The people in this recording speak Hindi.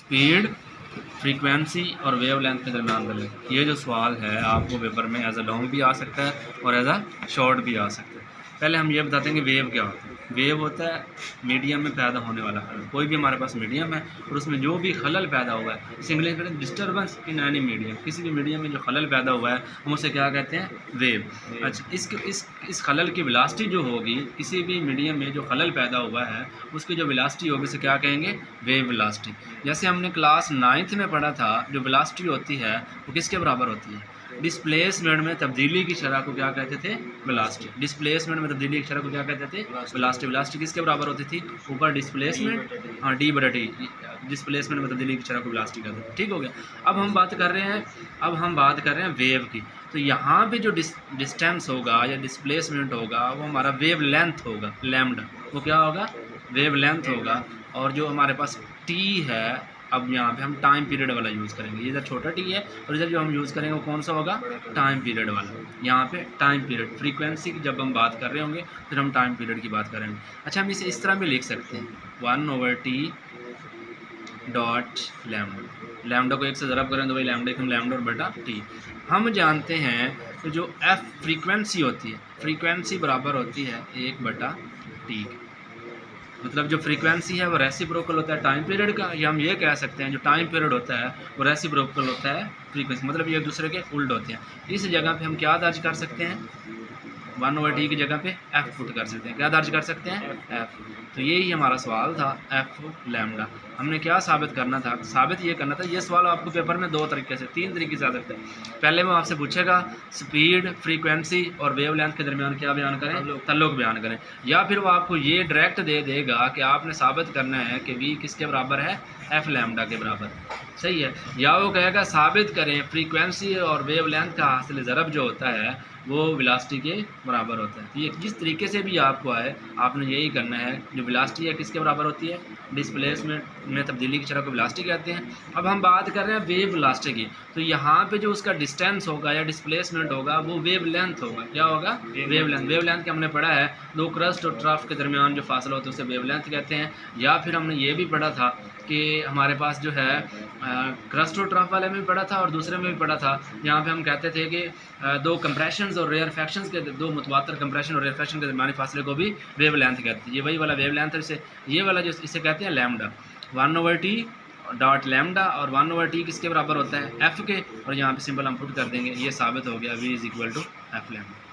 स्पीड, फ्रीक्वेंसी और वेव लेंथ के दरमियान रिलेशन, ये जो सवाल है आपको पेपर में एज अ लॉन्ग भी आ सकता है और एज अ शॉर्ट भी आ सकता है। पहले हम ये बताते हैं कि वेव क्या होता है। वेव होता है मीडियम में पैदा होने वाला खलल। कोई भी हमारे पास मीडियम है और उसमें जो भी खलल पैदा हुआ है, इंग्लिश में डिस्टर्बेंस इन एनी मीडियम, किसी भी मीडियम में जो खलल पैदा हुआ है हम उसे क्या कहते हैं, वेव। अच्छा, इस खलल की वेलोसिटी जो होगी, किसी भी मीडियम में जो खलल पैदा हुआ है उसकी जो वेलोसिटी होगी उसे क्या कहेंगे, वेव वेलोसिटी। जैसे हमने क्लास 9th में पढ़ा था, जो वेलोसिटी होती है वो किसके बराबर होती है, डिस्प्लेसमेंट में तब्दीली की शरह को क्या कहते थे, वेलोसिटी। डिस्प्लेसमेंट में तब्दीली की शरह को क्या कहते थे, वेलोसिटी। वेलोसिटी किसके बराबर होती थी, ऊपर डिस्प्लेसमेंट, हाँ डी बटा टी, डिस्प्लेसमेंट में तब्दीली की शरह को वेलोसिटी कहते थे। ठीक हो गया। अब हम बात कर रहे हैं वेव की। तो यहाँ पे जो डिस्टेंस होगा या डिस्प्लेसमेंट होगा वो हमारा वेव लेंथ होगा, लैम्डा। वो क्या होगा, वेव लेंथ होगा। और जो हमारे पास टी है, अब यहाँ पे हम टाइम पीरियड वाला यूज़ करेंगे। इधर छोटा टी है और इधर जो हम यूज़ करेंगे वो कौन सा होगा, टाइम पीरियड वाला। यहाँ पे टाइम पीरियड, फ्रीक्वेंसी की जब हम बात कर रहे होंगे फिर हम टाइम पीरियड की बात करेंगे। अच्छा, हम इसे इस तरह भी लिख सकते हैं, 1/t डॉट लैम्डा। लैम्डा को 1 से ज़रब करें तो वही लैम्डा हम लैम्डा और बटा टी। हम जानते हैं कि जो एफ फ्रीक्वेंसी होती है, फ्रीक्वेंसी बराबर होती है 1/t। मतलब जो फ्रीक्वेंसी है वो रेसिप्रोकल होता है टाइम पीरियड का, या हम ये कह सकते हैं जो टाइम पीरियड होता है वो रेसिप्रोकल होता है फ्रीक्वेंसी, मतलब ये एक दूसरे के उल्ट होते हैं। इस जगह पे हम क्या दर्ज कर सकते हैं, 1/t की जगह पे f पुट कर सकते हैं। क्या दर्ज कर सकते हैं, f। तो यही हमारा सवाल था, f लैम्डा। हमने क्या साबित करना था, साबित ये करना था। ये सवाल आपको पेपर में 2 तरीके से, 3 तरीके से आ सकता है। पहले वो आपसे पूछेगा स्पीड, फ्रीक्वेंसी और वेव लेंथ के दरमियान क्या बयान करें, तल्लुक बयान करें। या फिर वो आपको ये डायरेक्ट दे देगा कि आपने साबित करना है कि v किसके बराबर है, f लैम्डा के बराबर। सही है। या वो कहेगा साबित करें फ्रीक्वेंसी और वेव लेंथ का हासिल ज़रब जो होता है वो वेलोसिटी के बराबर होता है। तो ये जिस तरीके से भी आपको आए आपने यही करना है। जो वेलोसिटी है किसके बराबर होती है, डिस्प्लेसमेंट में तब्दीली की शरह को वेलोसिटी कहते हैं। अब हम बात कर रहे हैं वेव वेलोसिटी की। तो यहाँ पे जो उसका डिस्टेंस होगा या डिस्प्लेसमेंट होगा वो वेव लेंथ होगा। क्या होगा, वेव लेंथ। वेव लेंथ के हमने पढ़ा है 2 क्रस्ट और ट्रफ के दरमियान जो फासला होता है उसे वेव लेंथ कहते हैं। या फिर हमने ये भी पढ़ा था कि हमारे पास जो है क्रस्ट और ट्रफ वाले में भी पढ़ा था और दूसरे में भी पढ़ा था, यहाँ पे हम कहते थे कि 2 कंप्रेशंस और रेयरफैक्शंस के, 2 मुतवातर कंप्रेशन और रेयरफैक्शन के दरमियानी फासले को भी वेव लेंथ कहते हैं। ये वही वाला वेव लेंथ है। इसे ये वाला जो इसे कहते हैं लैम्डा, 1/t डॉट लैम्डा। और 1/t किसके बराबर होता है, f के। और यहाँ पे सिंपल हम पुट कर देंगे, ये साबित हो गया v = f लैम्डा।